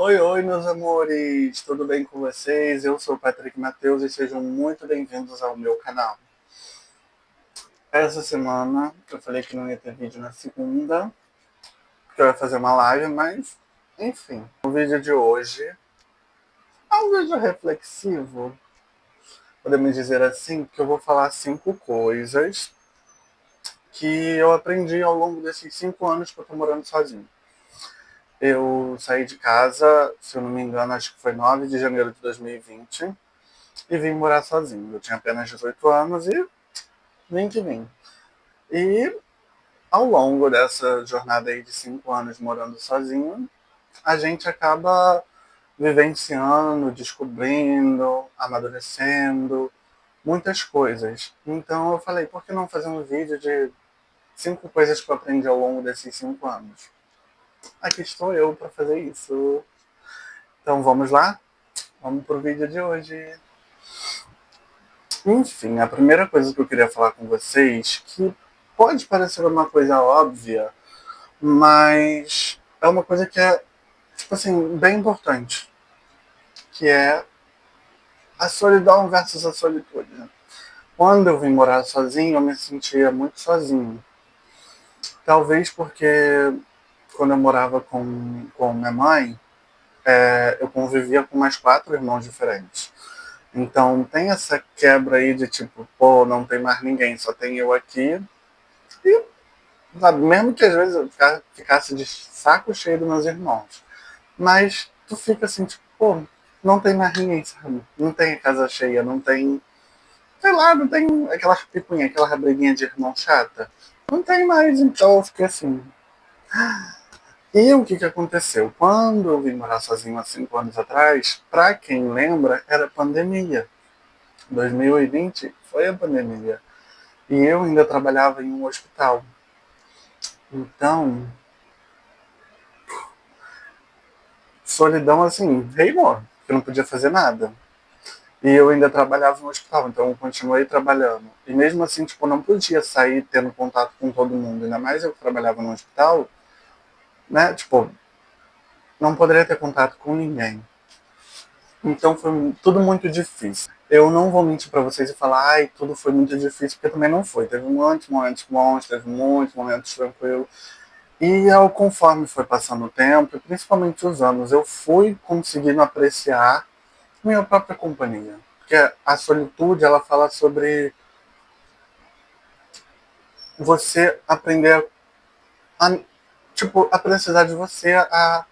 Oi, oi, meus amores, tudo bem com vocês? Eu sou o Patrick Matheus e sejam muito bem-vindos ao meu canal. Essa semana eu falei que não ia ter vídeo na segunda, porque eu ia fazer uma live, mas enfim. O vídeo de hoje é um vídeo reflexivo, podemos dizer assim, que eu vou falar 5 coisas que eu aprendi ao longo desses 5 anos que eu tô morando sozinho. Eu saí de casa, se eu não me engano, acho que foi 9 de janeiro de 2020 e vim morar sozinho. Eu tinha apenas 18 anos e vim que vim. E ao longo dessa jornada aí de 5 anos morando sozinho, a gente acaba vivenciando, descobrindo, amadurecendo muitas coisas. Então eu falei, por que não fazer um vídeo de 5 coisas que eu aprendi ao longo desses 5 anos? Aqui estou eu para fazer isso. Então vamos lá? Vamos pro vídeo de hoje. Enfim, a primeira coisa que eu queria falar com vocês, que pode parecer uma coisa óbvia, mas é uma coisa que é, tipo assim, bem importante, que é a solidão versus a solitude. Quando eu vim morar sozinho, eu me sentia muito sozinho. Talvez porque quando eu morava com minha mãe, eu convivia com mais 4 irmãos diferentes. Então tem essa quebra aí de tipo, pô, não tem mais ninguém, só tem eu aqui. E sabe, mesmo que às vezes eu ficasse de saco cheio dos meus irmãos. Mas tu fica assim, tipo, pô, não tem mais ninguém, sabe? Não tem a casa cheia, não tem. Sei lá, não tem aquela picuinha, aquela briguinha de irmão chata. Não tem mais, então eu fiquei assim. E o que aconteceu? Quando eu vim morar sozinho há 5 anos atrás, pra quem lembra, era pandemia. 2020 foi a pandemia. E eu ainda trabalhava em um hospital. Então, solidão assim, reinou, porque eu não podia fazer nada. E eu ainda trabalhava no hospital, então eu continuei trabalhando. E mesmo assim, tipo, eu não podia sair tendo contato com todo mundo, ainda mais eu que trabalhava no hospital, né? Tipo, não poderia ter contato com ninguém. Então foi tudo muito difícil. Eu não vou mentir pra vocês e falar, ai, tudo foi muito difícil, porque também não foi. Teve muitos momentos bons, teve muitos momentos tranquilos. E ao conforme foi passando o tempo, e principalmente os anos, eu fui conseguindo apreciar minha própria companhia. Porque a solitude, ela fala sobre você aprender a, tipo, a precisar de você, a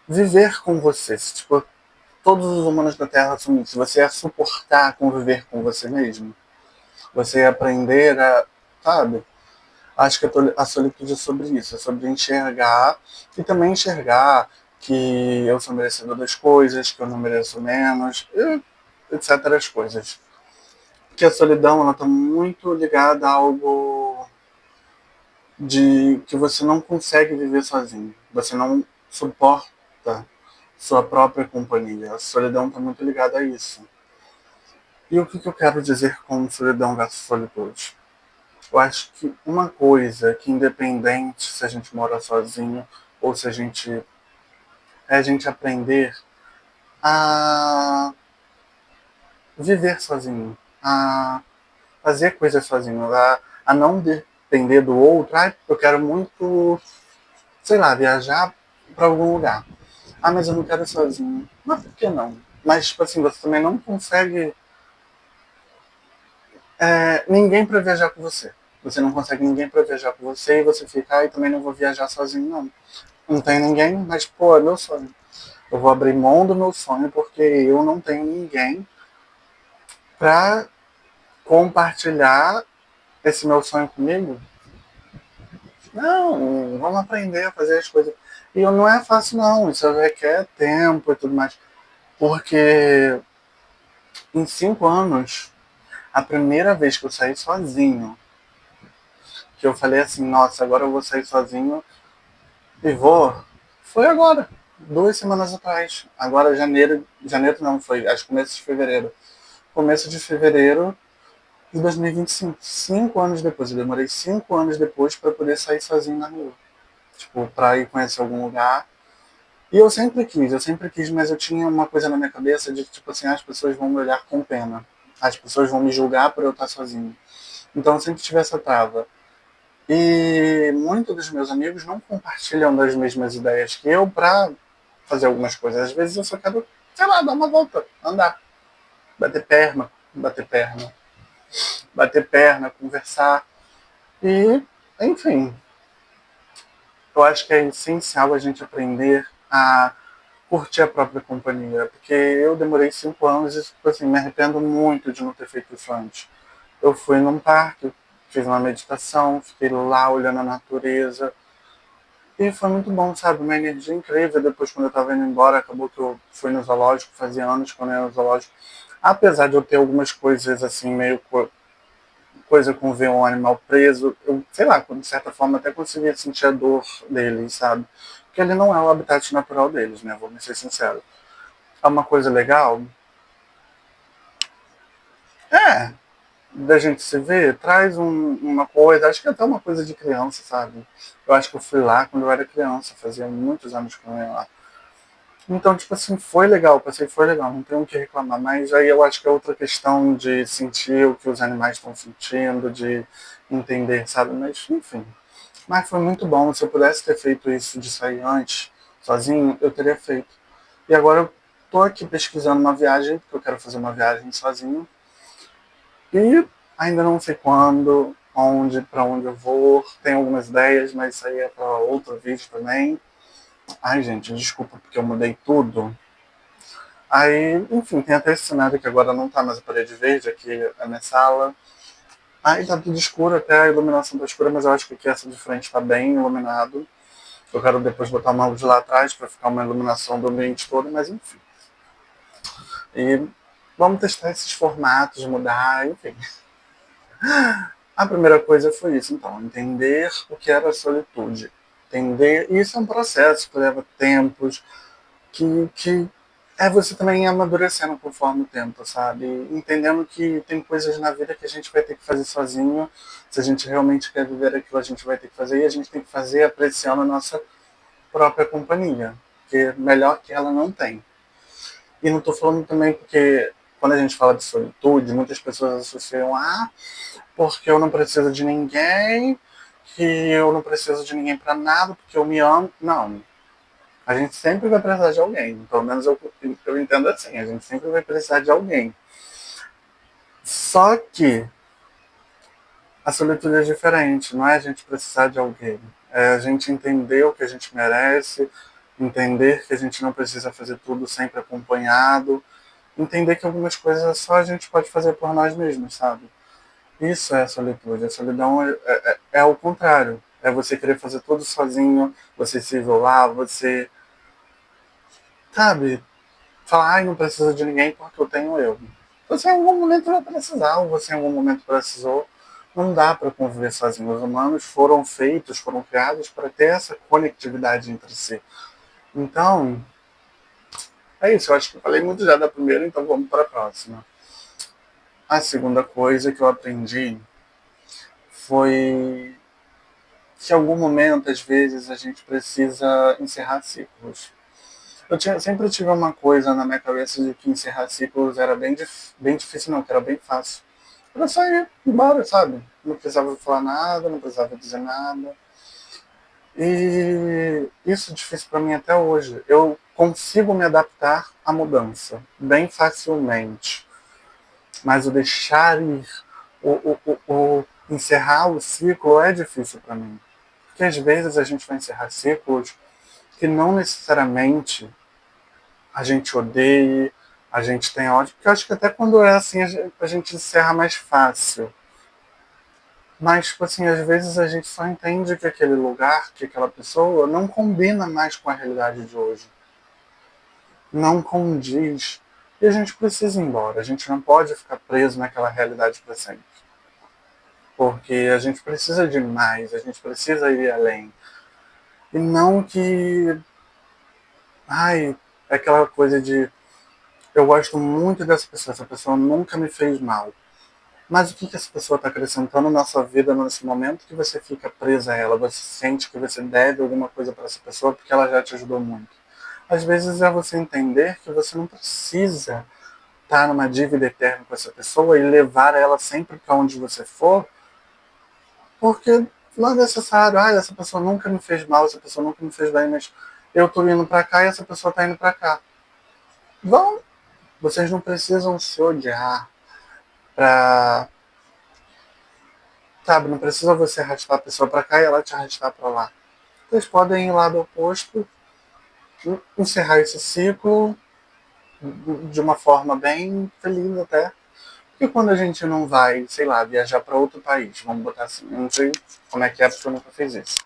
viver com você. Tipo, todos os humanos da Terra são isso. Você ia suportar conviver com você mesmo. Você ia aprender a, sabe? Acho que a solitude é sobre isso. É sobre enxergar e também enxergar que eu sou merecedor das coisas, que eu não mereço menos, e etc. As coisas. Que a solidão, ela tá muito ligada a algo de que você não consegue viver sozinho. Você não suporta sua própria companhia. A solidão está muito ligada a isso. E o que eu quero dizer com solidão versus solitude? Eu acho que uma coisa que, independente se a gente mora sozinho ou se a gente é a gente aprender a viver sozinho, a fazer coisas sozinho, a não depender do outro. Ah, eu quero muito, sei lá, viajar para algum lugar. Ah, mas eu não quero ir sozinho. Mas por que não? Mas, tipo assim, você também não consegue ninguém para viajar com você. Você não consegue ninguém para viajar com você e você fica, ah, também não vou viajar sozinho, não. Não tem ninguém, mas, pô, é meu sonho. Eu vou abrir mão do meu sonho porque eu não tenho ninguém para compartilhar esse meu sonho comigo. Não, vamos aprender a fazer as coisas. E não é fácil, não. Isso requer tempo e tudo mais. Porque em 5 anos, a primeira vez que eu saí sozinho, que eu falei assim, nossa, agora eu vou sair sozinho e vou, foi agora, 2 semanas atrás. Agora janeiro não, foi acho que começo de fevereiro. Começo de fevereiro de 2025. 5 anos depois, eu demorei 5 anos depois para poder sair sozinho na rua. Tipo, pra ir conhecer algum lugar. E eu sempre quis, mas eu tinha uma coisa na minha cabeça de que, tipo assim, as pessoas vão me olhar com pena. As pessoas vão me julgar por eu estar sozinho. Então eu sempre tive essa trava. E muitos dos meus amigos não compartilham das mesmas ideias que eu pra fazer algumas coisas. Às vezes eu só quero, sei lá, dar uma volta, andar, bater perna, bater perna, bater perna, conversar. E, enfim, eu acho que é essencial a gente aprender a curtir a própria companhia, porque eu demorei 5 anos e, tipo assim, me arrependo muito de não ter feito isso antes. Eu fui num parque, fiz uma meditação, fiquei lá olhando a natureza, e foi muito bom, sabe? Uma energia incrível. Depois, quando eu tava indo embora, acabou que eu fui no zoológico, fazia anos que eu não ia no zoológico. Apesar de eu ter algumas coisas assim, meio coisa com ver um animal preso, eu, sei lá, de certa forma até conseguia sentir a dor deles, sabe? Porque ele não é o habitat natural deles, né? Vou ser sincero. É uma coisa legal? É, da gente se ver, traz uma coisa, acho que é até uma coisa de criança, sabe? Eu acho que eu fui lá quando eu era criança, fazia muitos anos que eu não ia lá. Então, tipo assim, foi legal, passei, foi legal, não tenho o que reclamar. Mas aí eu acho que é outra questão de sentir o que os animais estão sentindo, de entender, sabe? Mas, enfim. Mas foi muito bom. Se eu pudesse ter feito isso de sair antes, sozinho, eu teria feito. E agora eu tô aqui pesquisando uma viagem, porque eu quero fazer uma viagem sozinho. E ainda não sei quando, onde, para onde eu vou. Tenho algumas ideias, mas isso aí é para outro vídeo também. Ai, gente, desculpa porque eu mudei tudo. Aí, enfim, tem até esse cenário que agora não tá mais a parede verde, aqui é a minha sala. Aí tá tudo escuro, até a iluminação tá escura, mas eu acho que aqui essa de frente tá bem iluminado. Eu quero depois botar uma luz lá atrás para ficar uma iluminação do ambiente todo, mas enfim. E vamos testar esses formatos, mudar, enfim. A primeira coisa foi isso, então, entender o que era a solitude. Entender, e isso é um processo que leva tempos, que é você também amadurecendo conforme o tempo, sabe? Entendendo que tem coisas na vida que a gente vai ter que fazer sozinho. Se a gente realmente quer viver aquilo, a gente vai ter que fazer. E a gente tem que fazer apreciando a nossa própria companhia. Porque melhor que ela não tem. E não estou falando também porque quando a gente fala de solitude, muitas pessoas associam porque eu não preciso de ninguém, que eu não preciso de ninguém para nada, porque eu me amo. Não, a gente sempre vai precisar de alguém. Pelo menos eu entendo assim. A gente sempre vai precisar de alguém. Só que a solitude é diferente. Não é a gente precisar de alguém. É a gente entender o que a gente merece. Entender que a gente não precisa fazer tudo sempre acompanhado. Entender que algumas coisas só a gente pode fazer por nós mesmos, sabe? Isso é a solitude. A solidão é o contrário. É você querer fazer tudo sozinho, você se isolar, você, sabe, falar, ai, não preciso de ninguém porque eu tenho eu. Você em algum momento vai precisar, ou você em algum momento precisou. Não dá para conviver sozinho. Os humanos foram feitos, foram criados para ter essa conectividade entre si. Então, é isso. Eu acho que eu falei muito já da primeira, então vamos para a próxima. A segunda coisa que eu aprendi foi que em algum momento, às vezes, a gente precisa encerrar ciclos. Sempre tive uma coisa na minha cabeça de que encerrar ciclos era bem difícil, não, que era bem fácil. Era só ir embora, sabe? Não precisava falar nada, não precisava dizer nada. E isso é difícil para mim até hoje. Eu consigo me adaptar à mudança bem facilmente, mas o deixar ir, o encerrar o ciclo é difícil para mim. Porque às vezes a gente vai encerrar ciclos que não necessariamente a gente odeie, a gente tem ódio, porque eu acho que até quando é assim a gente encerra mais fácil. Mas, tipo assim, às vezes a gente só entende que aquele lugar, que aquela pessoa não combina mais com a realidade de hoje. Não condiz. E a gente precisa ir embora. A gente não pode ficar preso naquela realidade para sempre. Porque a gente precisa de mais, a gente precisa ir além. E não que. Ai, é aquela coisa de. Eu gosto muito dessa pessoa, essa pessoa nunca me fez mal. Mas o que, que essa pessoa está acrescentando na sua vida nesse momento que você fica presa a ela? Você sente que você deve alguma coisa para essa pessoa porque ela já te ajudou muito. Às vezes é você entender que você não precisa estar numa dívida eterna com essa pessoa e levar ela sempre para onde você for, porque não é necessário. Ah, essa pessoa nunca me fez mal, essa pessoa nunca me fez bem, mas eu tô indo para cá e essa pessoa tá indo para cá. Vão, vocês não precisam se odiar pra. Sabe, não precisa você arrastar a pessoa para cá e ela te arrastar para lá. Vocês podem ir lá do oposto, encerrar esse ciclo de uma forma bem feliz até. Porque quando a gente não vai, sei lá, viajar para outro país, vamos botar assim, eu não sei como é que é, porque eu nunca fiz isso.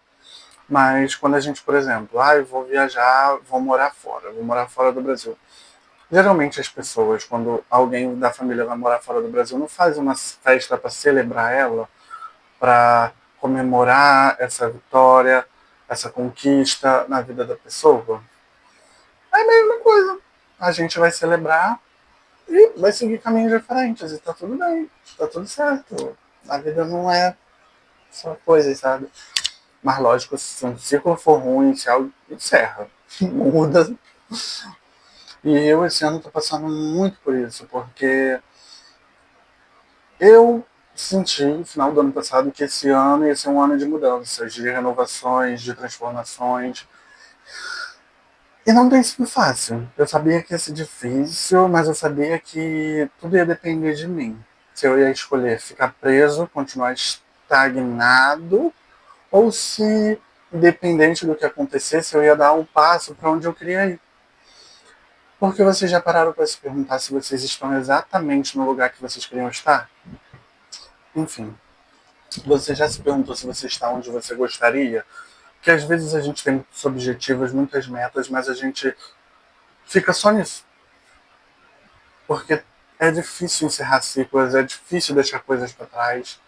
Mas quando a gente, por exemplo, eu vou viajar, vou morar fora do Brasil. Geralmente as pessoas, quando alguém da família vai morar fora do Brasil, não faz uma festa para celebrar ela, para comemorar essa vitória, essa conquista na vida da pessoa. É a mesma coisa. A gente vai celebrar e vai seguir caminhos diferentes e tá tudo bem, tá tudo certo. A vida não é só coisas, sabe? Mas lógico, se um ciclo for ruim, se algo encerra, muda. E eu esse ano tô passando muito por isso, porque eu senti no final do ano passado que esse ano ia ser um ano de mudanças, de renovações, de transformações. E não tem sido fácil. Eu sabia que ia ser difícil, mas eu sabia que tudo ia depender de mim. Se eu ia escolher ficar preso, continuar estagnado, ou se, independente do que acontecesse, eu ia dar um passo para onde eu queria ir. Porque vocês já pararam para se perguntar se vocês estão exatamente no lugar que vocês queriam estar? Enfim, você já se perguntou se você está onde você gostaria? Porque às vezes a gente tem muitos objetivos, muitas metas, mas a gente fica só nisso. Porque é difícil encerrar ciclos, é difícil deixar coisas para trás,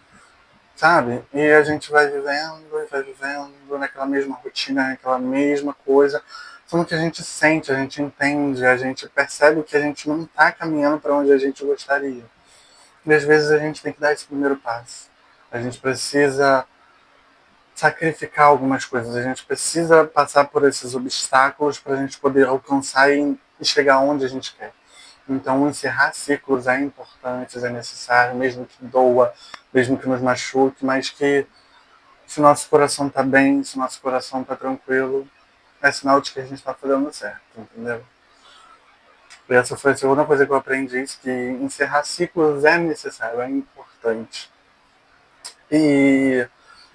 sabe? E a gente vai vivendo naquela mesma rotina, naquela mesma coisa, sendo que a gente sente, a gente entende, a gente percebe que a gente não está caminhando para onde a gente gostaria. E às vezes a gente tem que dar esse primeiro passo. A gente precisa sacrificar algumas coisas, a gente precisa passar por esses obstáculos para a gente poder alcançar e chegar onde a gente quer. Então, encerrar ciclos é importante, é necessário, mesmo que doa, mesmo que nos machuque, mas que se nosso coração está bem, se nosso coração está tranquilo, é sinal de que a gente está fazendo certo, entendeu? E essa foi a segunda coisa que eu aprendi, que encerrar ciclos é necessário, é importante. E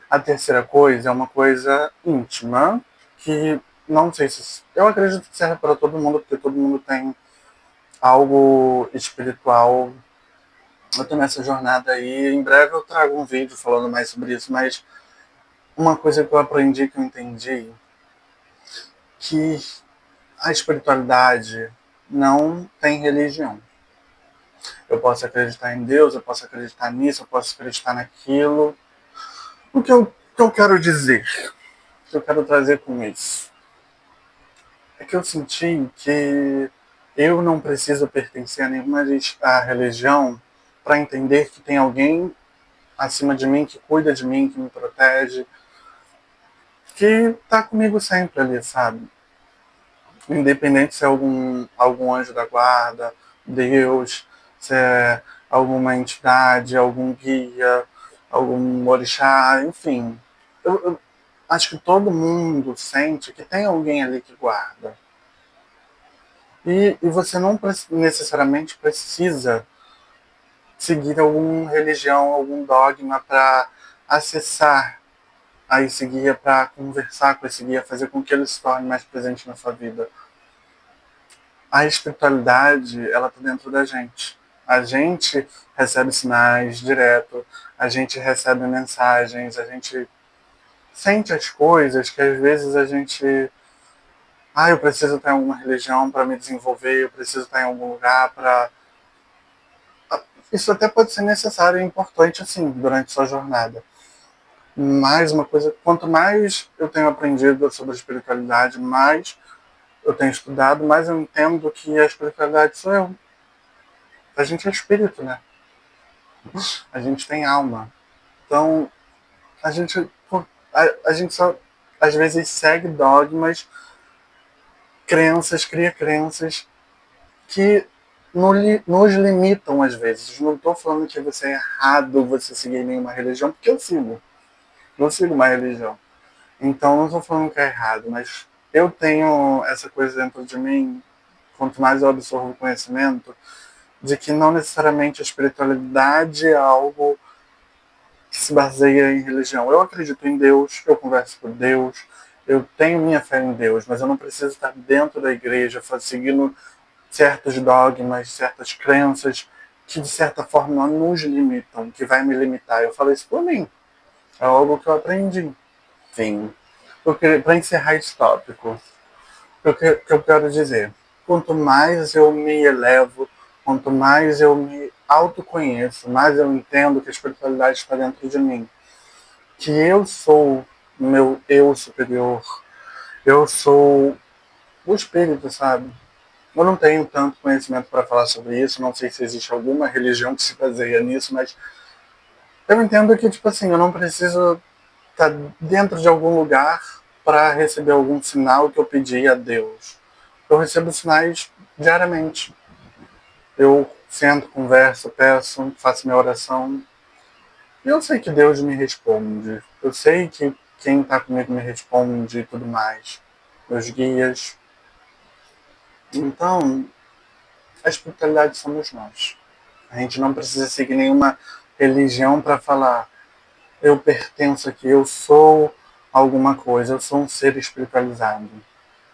a terceira coisa é uma coisa íntima, que não sei se... Eu acredito que serve para todo mundo, porque todo mundo tem algo espiritual. Eu tô nessa jornada aí. Em breve eu trago um vídeo falando mais sobre isso, mas uma coisa que eu aprendi, que eu entendi, que a espiritualidade não tem religião. Eu posso acreditar em Deus, eu posso acreditar nisso, eu posso acreditar naquilo. O que eu quero dizer, o que eu quero trazer com isso, é que eu senti que eu não preciso pertencer a nenhuma religião para entender que tem alguém acima de mim, que cuida de mim, que me protege, que tá comigo sempre ali, sabe? Independente se é algum anjo da guarda, Deus, se é alguma entidade, algum guia, algum orixá, enfim. Eu acho que todo mundo sente que tem alguém ali que guarda. E você não necessariamente precisa seguir alguma religião, algum dogma para acessar a esse guia, para conversar com esse guia, fazer com que ele se torne mais presente na sua vida. A espiritualidade, ela está dentro da gente. A gente recebe sinais direto, a gente recebe mensagens, a gente sente as coisas que às vezes a gente... eu preciso estar em alguma religião para me desenvolver, eu preciso estar em algum lugar para... Isso até pode ser necessário e importante, assim, durante sua jornada. Mais uma coisa, quanto mais eu tenho aprendido sobre a espiritualidade, mais eu tenho estudado, mais eu entendo que a espiritualidade sou eu. A gente é espírito, né? A gente tem alma. Então, a gente, a gente só às vezes segue dogmas cria crenças que nos limitam às vezes. Não estou falando que você é errado você seguir nenhuma religião, porque eu sigo. Eu sigo uma religião. Então não estou falando que é errado, mas eu tenho essa coisa dentro de mim, quanto mais eu absorvo conhecimento, de que não necessariamente a espiritualidade é algo que se baseia em religião. Eu acredito em Deus, eu converso com Deus, eu tenho minha fé em Deus, mas eu não preciso estar dentro da igreja, seguindo certos dogmas, certas crenças que de certa forma nos limitam, que vai me limitar. Eu falei isso por mim. É algo que eu aprendi. Sim. Para encerrar esse tópico, que eu quero dizer, quanto mais eu me elevo, quanto mais eu me autoconheço, mais eu entendo que a espiritualidade está dentro de mim, que eu sou meu eu superior, eu sou o espírito, sabe? Eu não tenho tanto conhecimento para falar sobre isso, não sei se existe alguma religião que se baseia nisso, mas eu entendo que, tipo assim, eu não preciso estar dentro de algum lugar para receber algum sinal que eu pedi a Deus. Eu recebo sinais diariamente. Eu sento, converso, peço, faço minha oração. E eu sei que Deus me responde. Eu sei que quem está comigo me responde e tudo mais. Meus guias. Então, a espiritualidade somos nós. A gente não precisa seguir nenhuma religião para falar eu pertenço aqui, eu sou alguma coisa, eu sou um ser espiritualizado.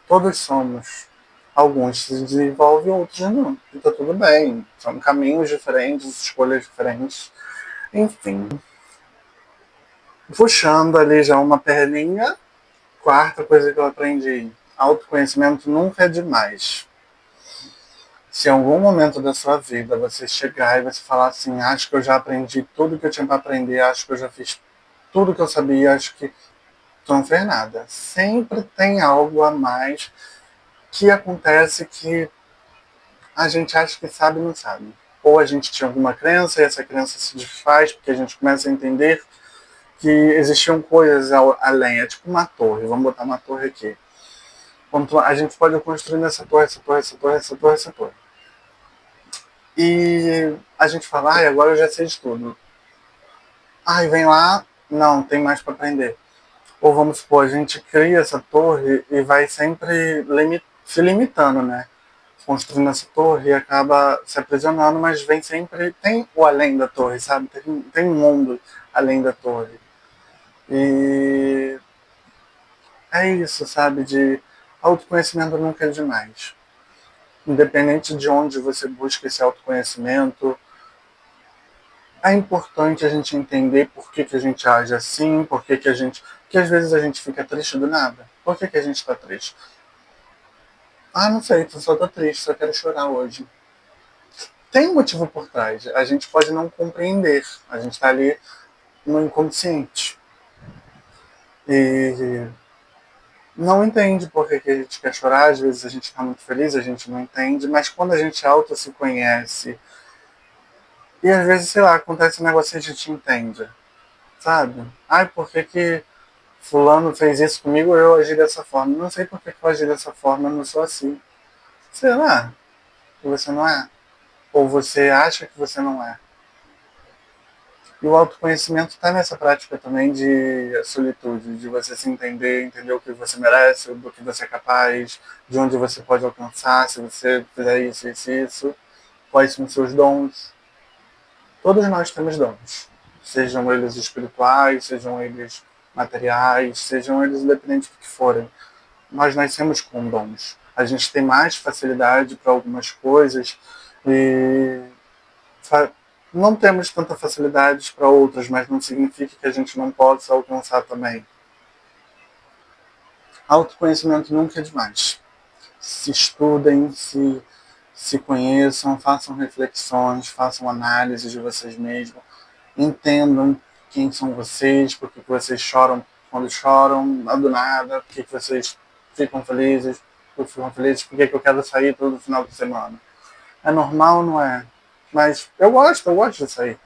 Todos somos. Alguns se desenvolvem, outros não. E tá tudo bem. São caminhos diferentes, escolhas diferentes. Enfim. Puxando ali já uma perninha, quarta coisa que eu aprendi. Autoconhecimento nunca é demais. Se em algum momento da sua vida você chegar e você falar assim, acho que eu já aprendi tudo que eu tinha para aprender, acho que eu já fiz tudo que eu sabia, acho que tu não fez nada. Sempre tem algo a mais que acontece que a gente acha que sabe e não sabe. Ou a gente tinha alguma crença e essa crença se desfaz porque a gente começa a entender que existiam coisas além. É tipo uma torre, vamos botar uma torre aqui. A gente pode construir essa torre, essa torre, essa torre, essa torre, essa torre. E a gente fala, ai, agora eu já sei de tudo. Ai, vem lá, não, tem mais para aprender. Ou vamos supor, a gente cria essa torre e vai sempre se limitando, né? Construindo essa torre e acaba se aprisionando, mas vem sempre. Tem o além da torre, sabe? Tem um mundo além da torre. E é isso, sabe? De autoconhecimento nunca é demais. Independente de onde você busca esse autoconhecimento, é importante a gente entender por que a gente age assim, por que a gente. Porque às vezes a gente fica triste do nada. Por que a gente está triste? Ah, não sei, só tô triste, só quero chorar hoje. Tem um motivo por trás. A gente pode não compreender. A gente está ali no inconsciente. E não entende por que a gente quer chorar. Às vezes a gente está muito feliz, a gente não entende. Mas quando a gente auto se conhece, e às vezes, sei lá, acontece um negócio e a gente entende. Sabe? Ai, por que fulano fez isso comigo, eu agi dessa forma. Não sei por que eu agi dessa forma, eu não sou assim. Sei lá, que você não é. Ou você acha que você não é. E o autoconhecimento está nessa prática também de solitude, de você se entender, entender o que você merece, do que você é capaz, de onde você pode alcançar, se você fizer isso, isso, isso, quais são os seus dons. Todos nós temos dons, sejam eles espirituais, sejam eles materiais, sejam eles independentes do que forem. Nós nascemos com dons. A gente tem mais facilidade para algumas coisas e não temos tanta facilidade para outras, mas não significa que a gente não possa alcançar também. Autoconhecimento nunca é demais. Se estudem, se conheçam, façam reflexões, façam análise de vocês mesmos, entendam quem são vocês, por que vocês choram quando choram, do nada, por que vocês ficam felizes, por que eu quero sair todo final de semana. É normal ou não é? Mas eu gosto de sair.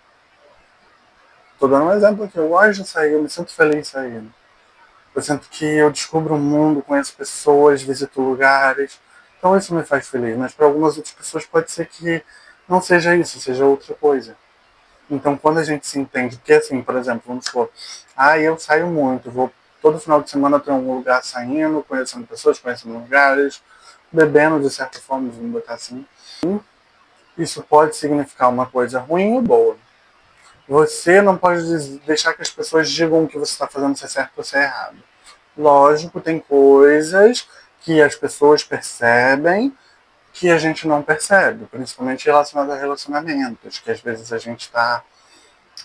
Tô dando um exemplo aqui, eu gosto de sair, eu me sinto feliz saindo. Eu sinto que eu descubro o mundo, conheço pessoas, visito lugares. Então isso me faz feliz. Mas para algumas outras pessoas pode ser que não seja isso, seja outra coisa. Então quando a gente se entende, porque assim, por exemplo, vamos supor, eu saio muito, vou todo final de semana ter um lugar saindo, conhecendo pessoas, conhecendo lugares, bebendo de certa forma, vamos botar assim. Isso pode significar uma coisa ruim ou boa. Você não pode deixar que as pessoas digam que você está fazendo se é certo ou se é errado. Lógico, tem coisas que as pessoas percebem que a gente não percebe, principalmente relacionado a relacionamentos, que às vezes a gente está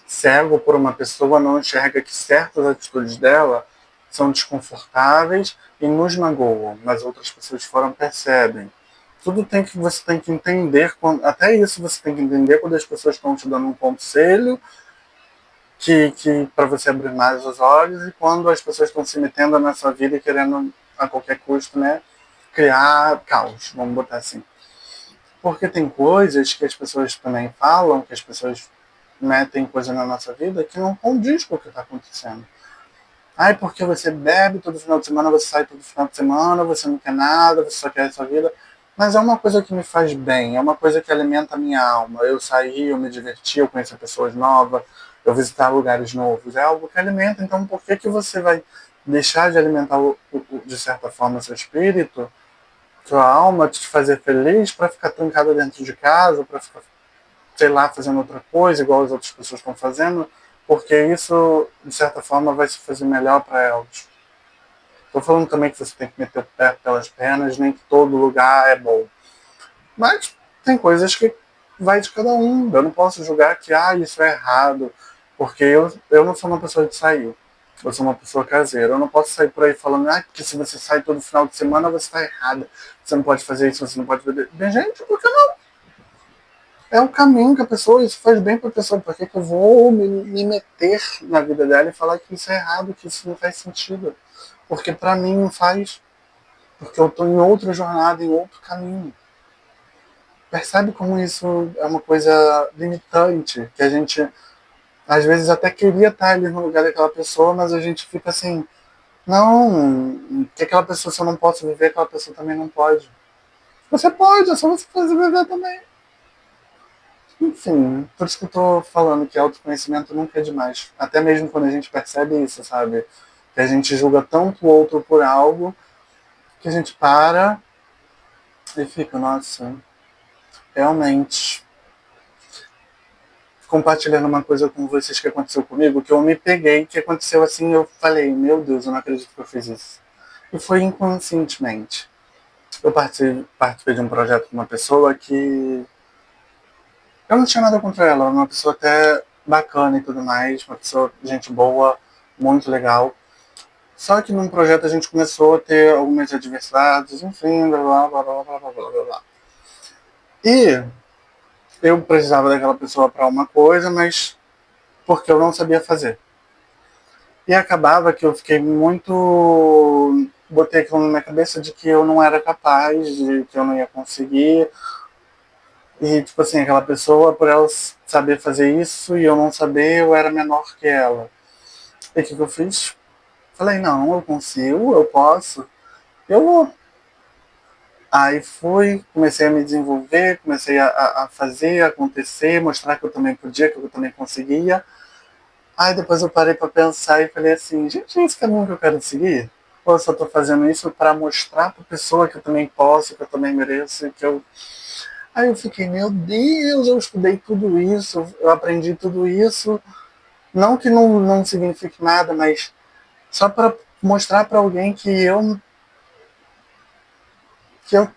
cego por uma pessoa, não enxerga que certas atitudes dela são desconfortáveis e nos magoam, mas outras pessoas fora percebem. Tudo tem que você tem que entender, até isso você tem que entender quando as pessoas estão te dando um conselho que para você abrir mais os olhos e quando as pessoas estão se metendo na sua vida e querendo a qualquer custo, né, criar caos, vamos botar assim. Porque tem coisas que as pessoas também falam, que as pessoas metem coisa na nossa vida que não condiz com o que está acontecendo. Ai, porque você bebe todo final de semana, você sai todo final de semana, você não quer nada, você só quer a sua vida. Mas é uma coisa que me faz bem, é uma coisa que alimenta a minha alma. Eu saí, eu me diverti, eu conheci pessoas novas, eu visitar lugares novos. É algo que alimenta, então por que, que você vai deixar de alimentar, de certa forma, seu espírito, sua alma, te fazer feliz para ficar trancada dentro de casa, para ficar, sei lá, fazendo outra coisa, igual as outras pessoas estão fazendo? Porque isso, de certa forma, vai se fazer melhor para elas. Estou falando também que você tem que meter o pé pelas pernas, nem que todo lugar é bom. Mas tem coisas que vai de cada um. Eu não posso julgar que isso é errado, porque eu não sou uma pessoa de sair. Eu sou uma pessoa caseira. Eu não posso sair por aí falando que se você sai todo final de semana você está errada. Você não pode fazer isso, você não pode beber. Bem, gente, por que não? É o caminho que a pessoa, isso faz bem para a pessoa. Por que, que eu vou me meter na vida dela e falar que isso é errado, que isso não faz sentido? Porque para mim não faz. Porque eu estou em outra jornada, em outro caminho. Percebe como isso é uma coisa limitante, que a gente às vezes até queria estar ali no lugar daquela pessoa, mas a gente fica assim, não, que aquela pessoa, se eu não posso viver, aquela pessoa também não pode. Você pode, é só você fazer viver também. Enfim, por isso que eu tô falando que autoconhecimento nunca é demais. Até mesmo quando a gente percebe isso, sabe? Que a gente julga tanto o outro por algo, que a gente para e fica, nossa, realmente, compartilhando uma coisa com vocês que aconteceu comigo, que eu me peguei, que aconteceu assim, eu falei, meu Deus, eu não acredito que eu fiz isso. E foi inconscientemente. Eu participei de um projeto com uma pessoa que eu não tinha nada contra ela, uma pessoa até bacana e tudo mais, uma pessoa, gente boa, muito legal. Só que num projeto a gente começou a ter algumas adversidades, enfim, blá blá blá blá blá blá blá blá. E eu precisava daquela pessoa para uma coisa, mas porque eu não sabia fazer. E acabava que eu fiquei muito. Botei aquilo na minha cabeça de que eu não era capaz, de que eu não ia conseguir. E, tipo assim, aquela pessoa, por ela saber fazer isso e eu não saber, eu era menor que ela. E o que eu fiz? Falei, não, eu consigo, eu posso, eu vou. Aí fui, comecei a me desenvolver, comecei a fazer, acontecer, mostrar que eu também podia, que eu também conseguia. Aí depois eu parei pra pensar e falei assim, gente, é esse caminho que eu quero seguir? Ou eu só tô fazendo isso pra mostrar pra pessoa que eu também posso, que eu também mereço, que eu... Aí eu fiquei, meu Deus, eu estudei tudo isso, eu aprendi tudo isso, não que não signifique nada, mas só pra mostrar pra alguém que eu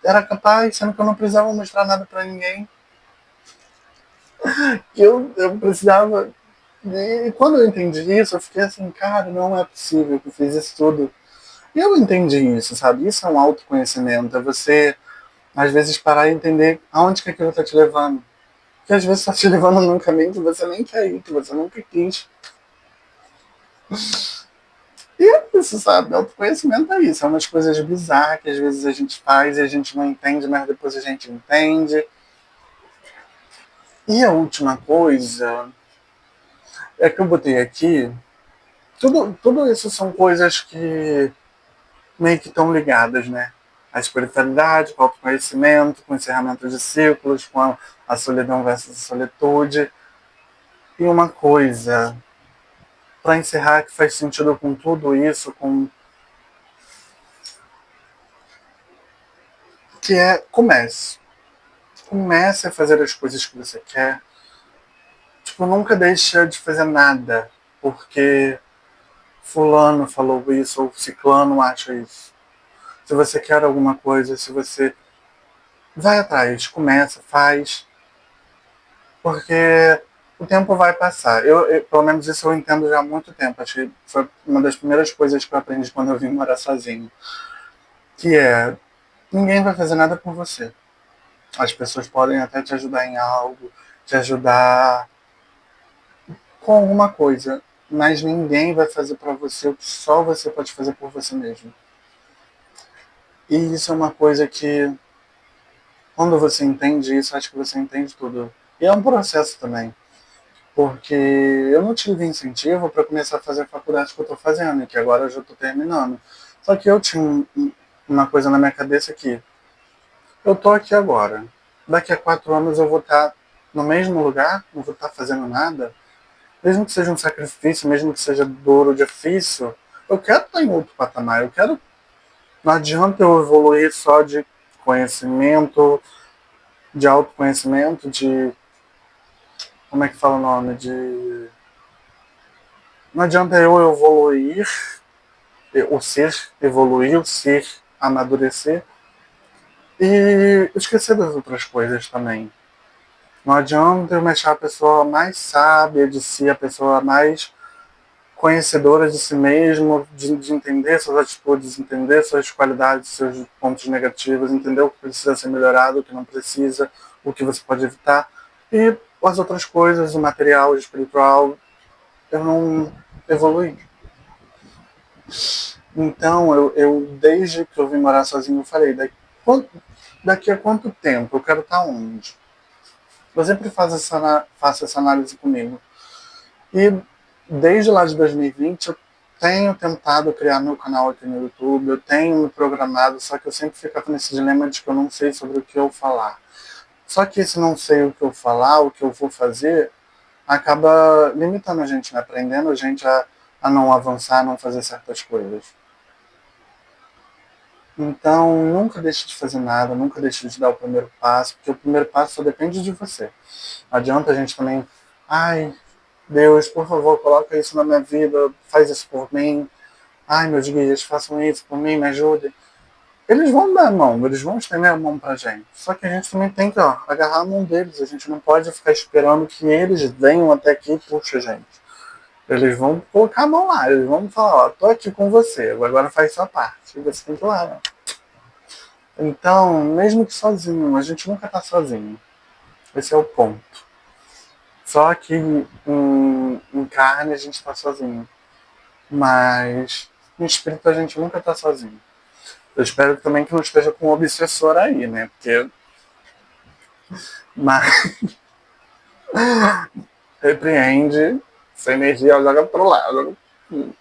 era capaz, sendo que eu não precisava mostrar nada pra ninguém, que eu precisava... E quando eu entendi isso, eu fiquei assim, cara, não é possível que eu fiz isso tudo. E eu entendi isso, sabe? Isso é um autoconhecimento. É você, às vezes, parar e entender aonde que aquilo está te levando. Que às vezes está te levando num caminho que você nem quer ir, que você nunca quis. E é isso, sabe? Autoconhecimento é isso. É umas coisas bizarras que às vezes a gente faz e a gente não entende, mas depois a gente entende. E a última coisa é que eu botei aqui Tudo isso são coisas que meio que estão ligadas, né? A espiritualidade, com o autoconhecimento, com o encerramento de ciclos, com a solidão versus a solitude. E uma coisa, para encerrar, que faz sentido com tudo isso, que é comece. Comece a fazer as coisas que você quer. Tipo, nunca deixa de fazer nada, porque fulano falou isso, ou ciclano acha isso. Se você quer alguma coisa, se você vai atrás, começa, faz, porque o tempo vai passar. Pelo menos isso eu entendo já há muito tempo. Acho que foi uma das primeiras coisas que eu aprendi quando eu vim morar sozinho. Que é, ninguém vai fazer nada por você. As pessoas podem até te ajudar em algo, te ajudar com alguma coisa, mas ninguém vai fazer para você o que só você pode fazer por você mesmo. E isso é uma coisa que, quando você entende isso, acho que você entende tudo. E é um processo também. Porque eu não tive incentivo para começar a fazer a faculdade que eu estou fazendo, que agora eu já estou terminando. Só que eu tinha uma coisa na minha cabeça que eu estou aqui agora. Daqui a 4 anos eu vou estar no mesmo lugar, não vou estar fazendo nada. Mesmo que seja um sacrifício, mesmo que seja dor ou difícil, eu quero estar em outro patamar. Eu quero. Não adianta eu evoluir só de conhecimento, de autoconhecimento, de. Como é que fala o nome? De. Não adianta eu evoluir o ser evoluir, o ser amadurecer e esquecer das outras coisas também. Não adianta eu me achar a pessoa mais sábia de si, a pessoa mais conhecedora de si mesmo, de entender suas atitudes, entender suas qualidades, seus pontos negativos, entender o que precisa ser melhorado, o que não precisa, o que você pode evitar. E as outras coisas, o material, o espiritual, eu não evolui. Então, desde que eu vim morar sozinho, eu falei, daqui a quanto tempo? Eu quero estar onde? Eu sempre faço essa análise comigo. E desde lá de 2020, eu tenho tentado criar meu canal aqui no YouTube, eu tenho me programado, só que eu sempre fico nesse dilema de que eu não sei sobre o que eu falar. Só que se não sei o que eu falar, o que eu vou fazer, acaba limitando a gente, né? Aprendendo a gente a não avançar, a não fazer certas coisas. Então, nunca deixe de fazer nada, nunca deixe de dar o primeiro passo, porque o primeiro passo só depende de você. Não adianta a gente também, ai, Deus, por favor, coloca isso na minha vida, faz isso por mim. Ai, meus guias, façam isso por mim, me ajudem. Eles vão dar a mão, eles vão estender a mão pra gente. Só que a gente também tem que agarrar a mão deles. A gente não pode ficar esperando que eles venham até aqui e puxem a gente. Eles vão colocar a mão lá, eles vão falar, ó, tô aqui com você, agora faz sua parte. E você tem que ir lá, né? Então, mesmo que sozinho, a gente nunca está sozinho. Esse é o ponto. Só que em carne a gente está sozinho. Mas em espírito a gente nunca está sozinho. Eu espero também que não esteja com um obsessor aí, né? Porque. Mas repreende, essa energia joga pro lado.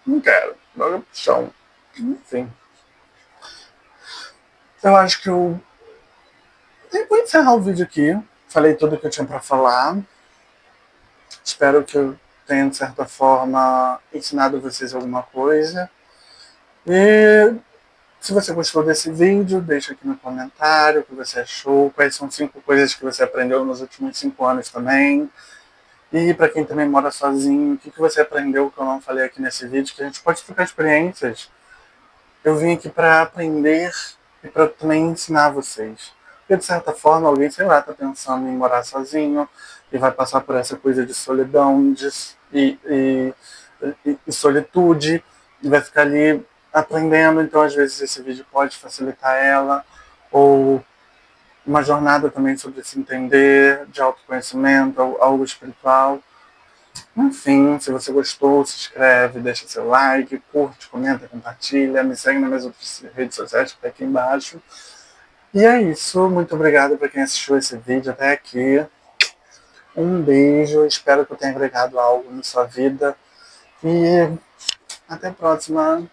Não quero. Joga pro chão. Enfim. Eu acho que eu vou encerrar o vídeo aqui. Falei tudo que eu tinha para falar. Espero que eu tenha, de certa forma, ensinado vocês alguma coisa. E se você gostou desse vídeo, deixa aqui no comentário o que você achou, quais são 5 coisas que você aprendeu nos últimos 5 anos também. E para quem também mora sozinho, o que você aprendeu que eu não falei aqui nesse vídeo, que a gente pode trocar experiências. Eu vim aqui para aprender e para também ensinar vocês. Porque, de certa forma, alguém, sei lá, está pensando em morar sozinho e vai passar por essa coisa de solidão e solitude e vai ficar ali aprendendo. Então, às vezes, esse vídeo pode facilitar ela. Ou uma jornada também sobre se entender, de autoconhecimento, algo espiritual. Enfim, se você gostou, se inscreve, deixa seu like, curte, comenta, compartilha, me segue nas minhas outras redes sociais que tá aqui embaixo. E é isso, muito obrigado para quem assistiu esse vídeo até aqui. Um beijo, espero que eu tenha agregado algo na sua vida. E Até a próxima.